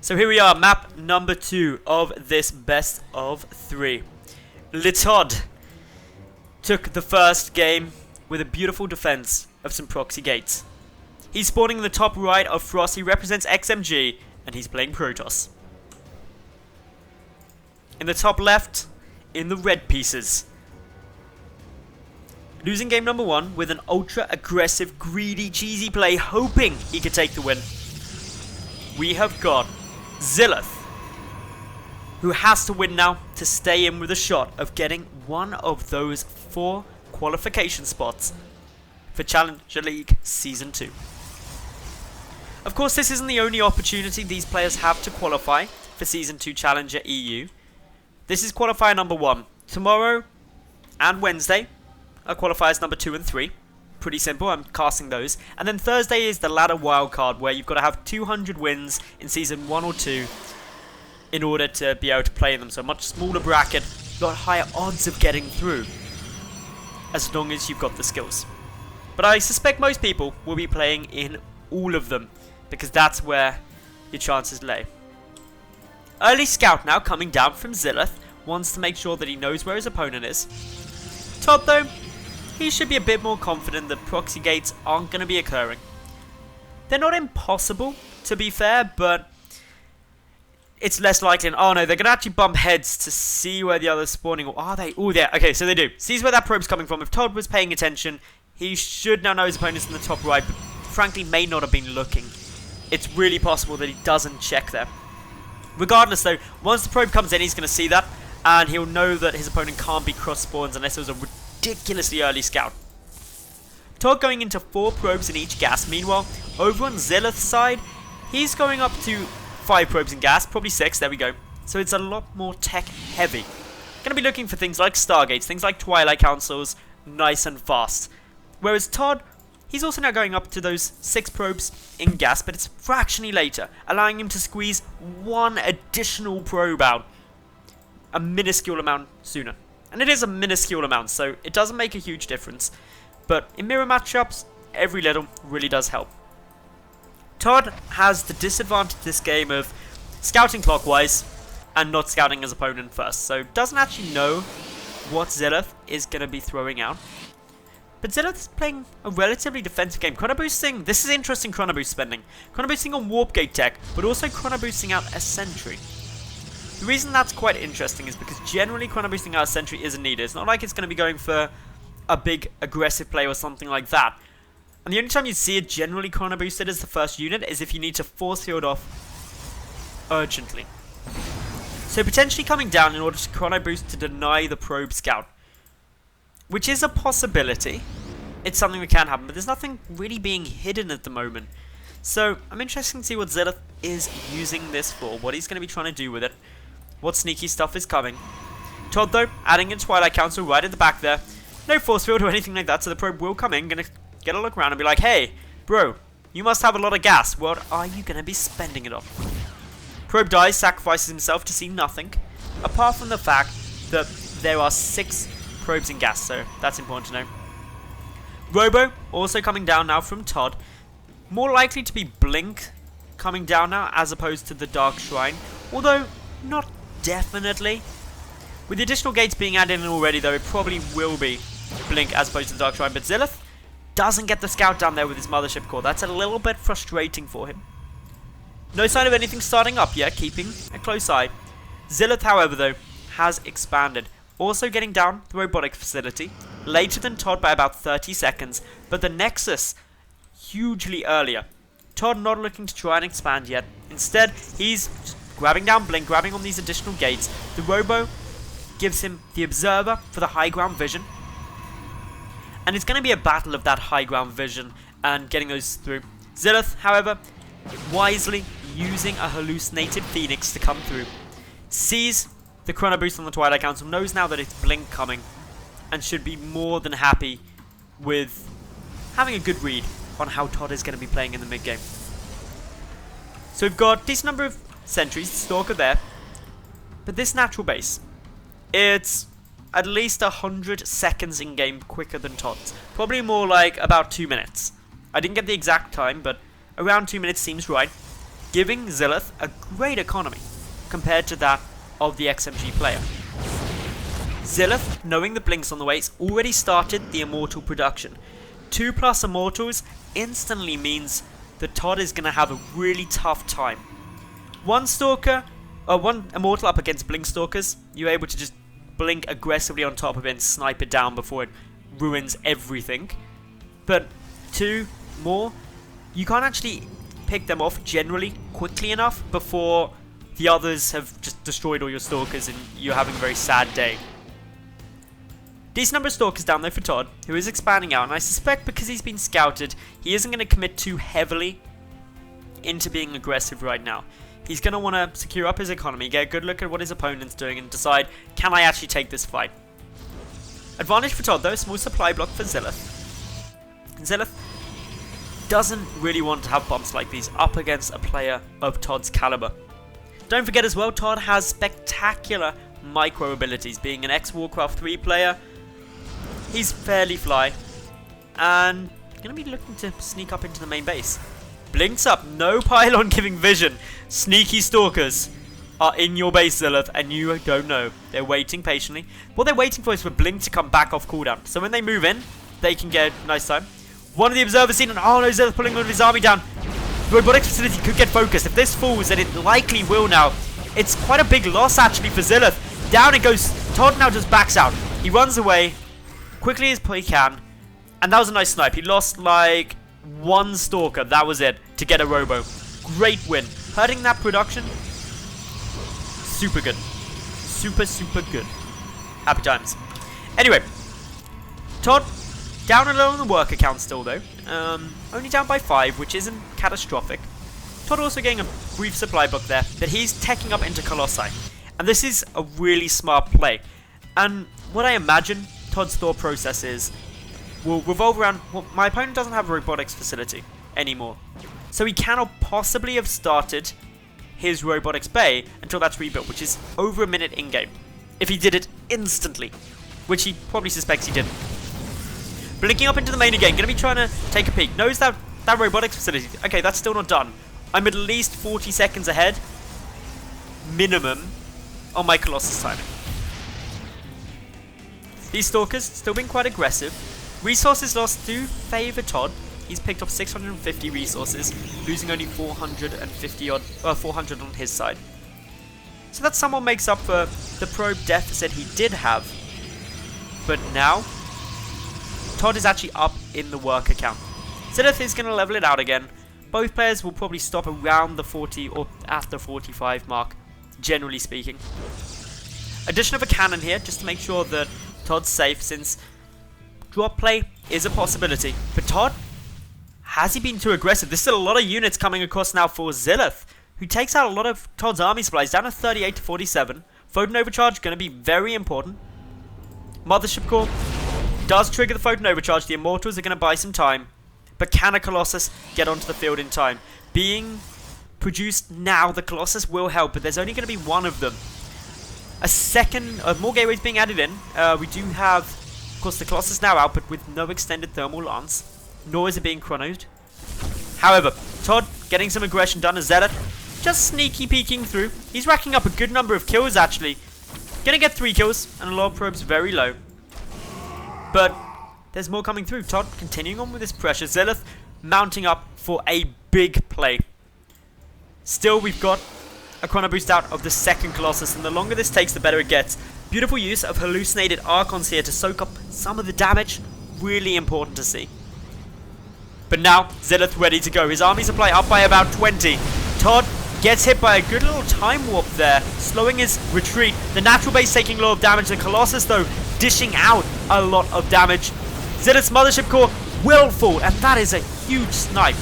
So here we are, map number 2 of this best of 3. ToD took the first game with a beautiful defense of some proxy gates. He's spawning in the top right of Frost. He represents XMG and he's playing Protoss. In the top left, in the red pieces, losing game number 1 with an ultra aggressive, greedy, cheesy play, hoping he could take the win. We have got XeLiatH, who has to win now to stay in with a shot of getting one of those 4 qualification spots for Challenger League Season 2. Of course, this isn't the only opportunity these players have to qualify for Season 2 Challenger EU. This is qualifier number 1. Tomorrow and Wednesday are qualifiers number 2 and 3. Pretty simple, I'm casting those. And then Thursday is the ladder wildcard, where you've got to have 200 wins in Season 1 or 2 in order to be able to play in them. So a much smaller bracket, got higher odds of getting through, as long as you've got the skills. But I suspect most people will be playing in all of them, because that's where your chances lay. Early scout now coming down from XeLiatH, wants to make sure that he knows where his opponent is. ToD though, he should be a bit more confident that proxy gates aren't going to be occurring. They're not impossible, to be fair, but it's less likely. Oh no, they're going to actually bump heads to see where the other's spawning. Or are they? Oh, yeah. Okay, so they do. Sees where that probe's coming from. If ToD was paying attention, he should now know his opponent's in the top right, but frankly may not have been looking. It's really possible that he doesn't check there. Regardless though, once the probe comes in, he's going to see that, and he'll know that his opponent can't be cross spawns unless it was a ridiculously early scout. ToD going into 4 probes in each gas. Meanwhile, over on XeLiatH's side, he's going up to 5 probes in gas, probably 6, there we go. So it's a lot more tech heavy. Going to be looking for things like Stargates, things like Twilight Councils, nice and fast. Whereas ToD, he's also now going up to those 6 probes in gas, but it's fractionally later, allowing him to squeeze 1 additional probe out a minuscule amount sooner. And it is a minuscule amount, so it doesn't make a huge difference. But in mirror matchups, every little really does help. ToD has the disadvantage this game of scouting clockwise and not scouting his opponent first. So doesn't actually know what XeLiatH is going to be throwing out. But XeLiatH is playing a relatively defensive game. Chrono boosting, this is interesting chrono boost spending. Chrono boosting on warp gate tech, but also chrono boosting out a sentry. The reason that's quite interesting is because generally chrono boosting out a sentry isn't needed. It's not like it's going to be going for a big aggressive play or something like that. And the only time you see it generally chrono boosted as the first unit is if you need to force field off urgently. So potentially coming down in order to chrono boost to deny the probe scout, which is a possibility. It's something that can happen, but there's nothing really being hidden at the moment. So I'm interested to see what XeLiatH is using this for, what he's going to be trying to do with it, what sneaky stuff is coming. ToD though, adding in Twilight Council right at the back there. No force field or anything like that, so the probe will come in, going to get a look around and be like, hey, bro, you must have a lot of gas. What are you going to be spending it on? Probe dies, sacrifices himself to see nothing, apart from the fact that there are 6 probes in gas, so that's important to know. Robo also coming down now from ToD. More likely to be Blink coming down now as opposed to the Dark Shrine, although not definitely. With the additional gates being added in already though, it probably will be Blink as opposed to the Dark Shrine, but XeLiatH doesn't get the scout down there with his Mothership core. That's a little bit frustrating for him. No sign of anything starting up yet, keeping a close eye. XeLiatH, however though, has expanded. Also getting down the robotic facility, later than ToD by about 30 seconds, but the Nexus hugely earlier. ToD not looking to try and expand yet. Instead, he's just grabbing down Blink, grabbing on these additional gates. The Robo gives him the Observer for the high ground vision. And it's going to be a battle of that high ground vision and getting those through. XeLiatH, however, wisely using a hallucinated Phoenix to come through. Sees the chrono boost on the Twilight Council, knows now that it's Blink coming, and should be more than happy with having a good read on how ToD is going to be playing in the mid game. So we've got a decent number of sentries, Stalker there, but this natural base, it's at least 100 seconds in game quicker than ToD's. Probably more like about 2 minutes. I didn't get the exact time, but around 2 minutes seems right. giving XeLiatH a great economy compared to that of the XMG player. XeLiatH, knowing the blinks on the way, has already started the Immortal production. 2+ Immortals instantly means that ToD is going to have a really tough time. One Immortal up against Blink Stalkers, you're able to just blink aggressively on top of it and snipe it down before it ruins everything. But 2 more, you can't actually pick them off generally quickly enough before the others have just destroyed all your Stalkers and you're having a very sad day. Decent number of Stalkers down there for ToD, who is expanding out, and I suspect because he's been scouted, he isn't going to commit too heavily into being aggressive right now. He's going to want to secure up his economy, get a good look at what his opponent's doing, and decide, can I actually take this fight? Advantage for ToD though, small supply block for XeLiatH. XeLiatH doesn't really want to have bumps like these up against a player of ToD's caliber. Don't forget as well, ToD has spectacular micro abilities. Being an ex-Warcraft 3 player, he's fairly fly, and going to be looking to sneak up into the main base. Blinks up, no pylon giving vision. Sneaky Stalkers are in your base, XeLiatH, and you don't know. They're waiting patiently. What they're waiting for is for Blink to come back off cooldown. So when they move in, they can get a nice time. One of the observers seen, and oh no, XeLiatH pulling one of his army down. The robotics facility could get focused. If this falls, and it likely will now, it's quite a big loss actually for XeLiatH. Down it goes. ToD now just backs out. He runs away quickly as he can, and that was a nice snipe. He lost like 1 Stalker, that was it, to get a robo. Great win. Hurting that production, super good. Super good. Happy times. Anyway, ToD down a little on the worker count still though. Only down by 5, which isn't catastrophic. ToD also getting a brief supply block there, but he's teching up into Colossi. And this is a really smart play. And what I imagine ToD's thought process is, will revolve around, well, my opponent doesn't have a robotics facility anymore. So he cannot possibly have started his robotics bay until that's rebuilt, which is over a minute in-game. If he did it instantly, which he probably suspects he didn't. Blinking up into the main again, going to be trying to take a peek. Knows that robotics facility. Okay, that's still not done. I'm at least 40 seconds ahead, minimum, on my Colossus timing. These Stalkers still being quite aggressive. Resources lost do favour ToD. He's picked up 650 resources, losing only 400 on his side. So that somewhat makes up for the probe deficit he did have. But now, ToD is actually up in the worker count. XeLiatH is going to level it out again. Both players will probably stop around the 40 or at the 45 mark, generally speaking. Addition of a cannon here, just to make sure that ToD's safe, since drop play is a possibility. But ToD, has he been too aggressive? There's still a lot of units coming across now for XeLiatH, who takes out a lot of ToD's army supplies, down to 38 to 47. Photon overcharge going to be very important. Mothership core does trigger the photon overcharge. The Immortals are going to buy some time. But can a Colossus get onto the field in time? Being produced now, the Colossus will help, but there's only going to be one of them. More gateways being added in. We do have, of course, the Colossus now out, but with no extended thermal lance, nor is it being chronoed. However, ToD getting some aggression done as XeLiatH, just sneaky peeking through. He's racking up a good number of kills actually. Gonna get 3 kills, and a lot of probes very low. But there's more coming through. ToD continuing on with his pressure. XeLiatH mounting up for a big play. Still, we've got a chrono boost out of the second Colossus, and the longer this takes, the better it gets. Beautiful use of hallucinated Archons here to soak up some of the damage. Really important to see. But now, XeLiatH ready to go. His army supply up by about 20. ToD gets hit by a good little time warp there, slowing his retreat. The natural base taking a lot of damage. The Colossus, though, dishing out a lot of damage. XeLiatH's Mothership core will fall, and that is a huge snipe.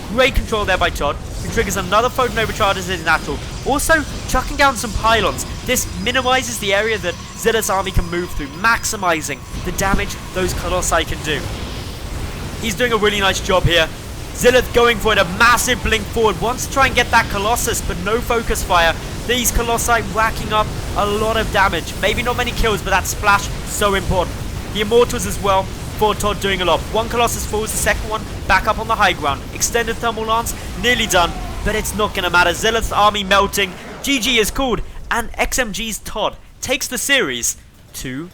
Great control there by ToD, who triggers another photon overcharge as his natural. Also, chucking down some pylons. This minimizes the area that XeLiatH's army can move through, maximizing the damage those Colossi can do. He's doing a really nice job here. XeLiatH going for it, a massive blink forward. Wants to try and get that Colossus, but no focus fire. These Colossi racking up a lot of damage. Maybe not many kills, but that splash, so important. The Immortals as well, for ToD doing a lot. One Colossus falls, the second one back up on the high ground. Extended thermal lance, nearly done. but it's not going to matter. XeLiatH's army melting. GG is called, and XMG's ToD takes the series 2-0.